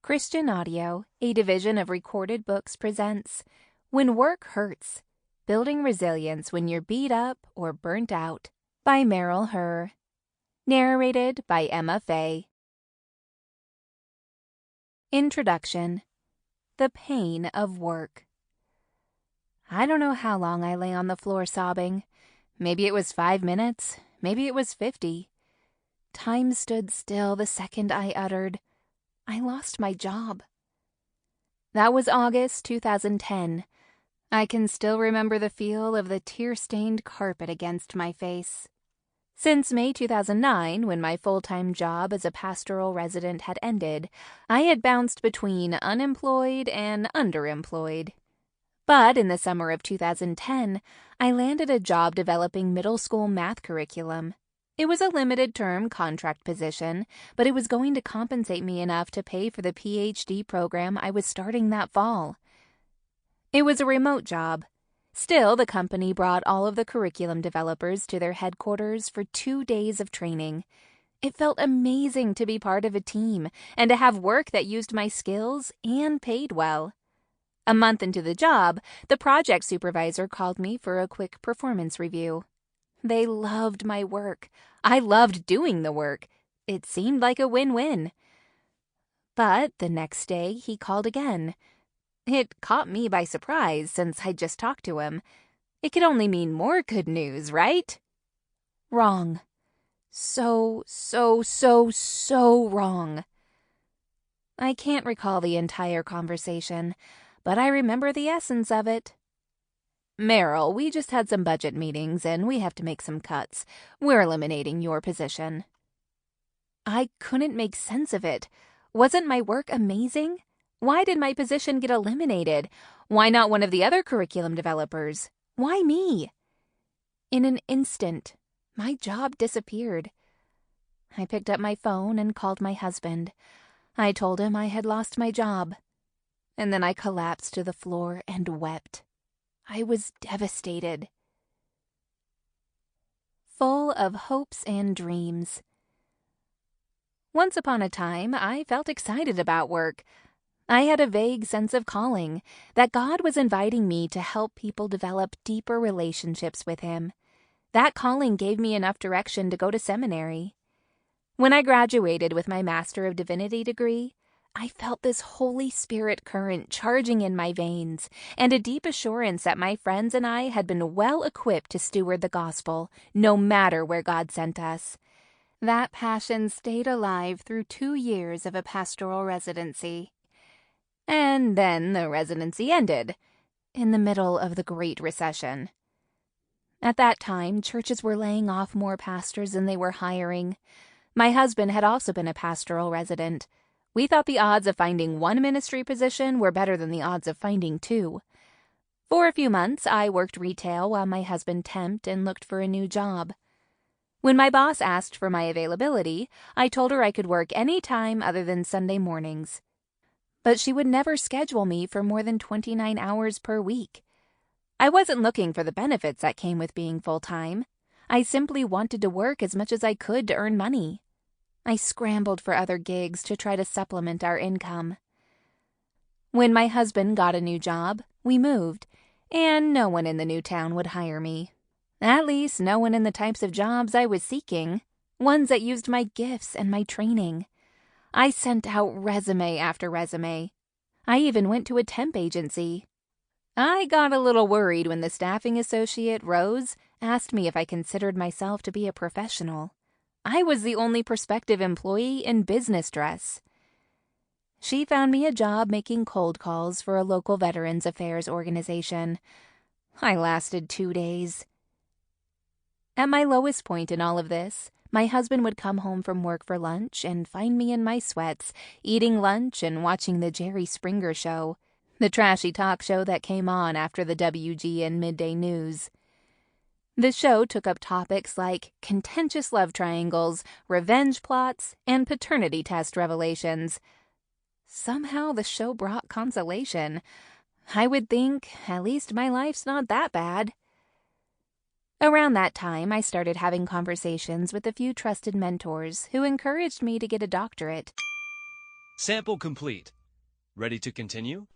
Christian Audio, a division of Recorded Books, presents When Work Hurts, Building Resilience When You're Beat Up or Burnt Out by Meryl Herr. Narrated by Emma Faye. Introduction. The Pain of Work. I don't know how long I lay on the floor sobbing. Maybe it was 5 minutes. Maybe it was 50. Time stood still the second I uttered, I lost my job. That was August 2010. I can still remember the feel of the tear-stained carpet against my face. Since May 2009, when my full-time job as a pastoral resident had ended, I had bounced between unemployed and underemployed. But in the summer of 2010, I landed a job developing middle school math curriculum. It was a limited-term contract position, but it was going to compensate me enough to pay for the PhD program I was starting that fall. It was a remote job. Still, the company brought all of the curriculum developers to their headquarters for 2 days of training. It felt amazing to be part of a team and to have work that used my skills and paid well. A month into the job, the project supervisor called me for a quick performance review. They loved my work. I loved doing the work. It seemed like a win-win. But the next day, he called again. It caught me by surprise since I'd just talked to him. It could only mean more good news, right? Wrong. So wrong. I can't recall the entire conversation, but I remember the essence of it. Meryl, we just had some budget meetings and we have to make some cuts. We're eliminating your position. I couldn't make sense of it. Wasn't my work amazing? Why did my position get eliminated? Why not one of the other curriculum developers? Why me? In an instant, my job disappeared. I picked up my phone and called my husband. I told him I had lost my job. And then I collapsed to the floor and wept. I was devastated. Full of hopes and dreams. Once upon a time, I felt excited about work. I had a vague sense of calling, that God was inviting me to help people develop deeper relationships with Him. That calling gave me enough direction to go to seminary. When I graduated with my Master of Divinity degree, I felt this Holy Spirit current charging in my veins, and a deep assurance that my friends and I had been well equipped to steward the gospel, no matter where God sent us. That passion stayed alive through 2 years of a pastoral residency. And then the residency ended, in the middle of the Great Recession. At that time, churches were laying off more pastors than they were hiring. My husband had also been a pastoral resident. We thought the odds of finding one ministry position were better than the odds of finding 2. For a few months, I worked retail while my husband temped and looked for a new job. When my boss asked for my availability, I told her I could work any time other than Sunday mornings. But she would never schedule me for more than 29 hours per week. I wasn't looking for the benefits that came with being full-time. I simply wanted to work as much as I could to earn money. I scrambled for other gigs to try to supplement our income. When my husband got a new job, we moved, and no one in the new town would hire me. At least no one in the types of jobs I was seeking, ones that used my gifts and my training. I sent out resume after resume. I even went to a temp agency. I got a little worried when the staffing associate, Rose, asked me if I considered myself to be a professional. I was the only prospective employee in business dress. She found me a job making cold calls for a local Veterans Affairs organization. I lasted 2 days. At my lowest point in all of this, my husband would come home from work for lunch and find me in my sweats, eating lunch and watching the Jerry Springer Show, the trashy talk show that came on after the WGN midday news. The show took up topics like contentious love triangles, revenge plots, and paternity test revelations. Somehow the show brought consolation. I would think, at least my life's not that bad. Around that time, I started having conversations with a few trusted mentors who encouraged me to get a doctorate. Sample complete. Ready to continue?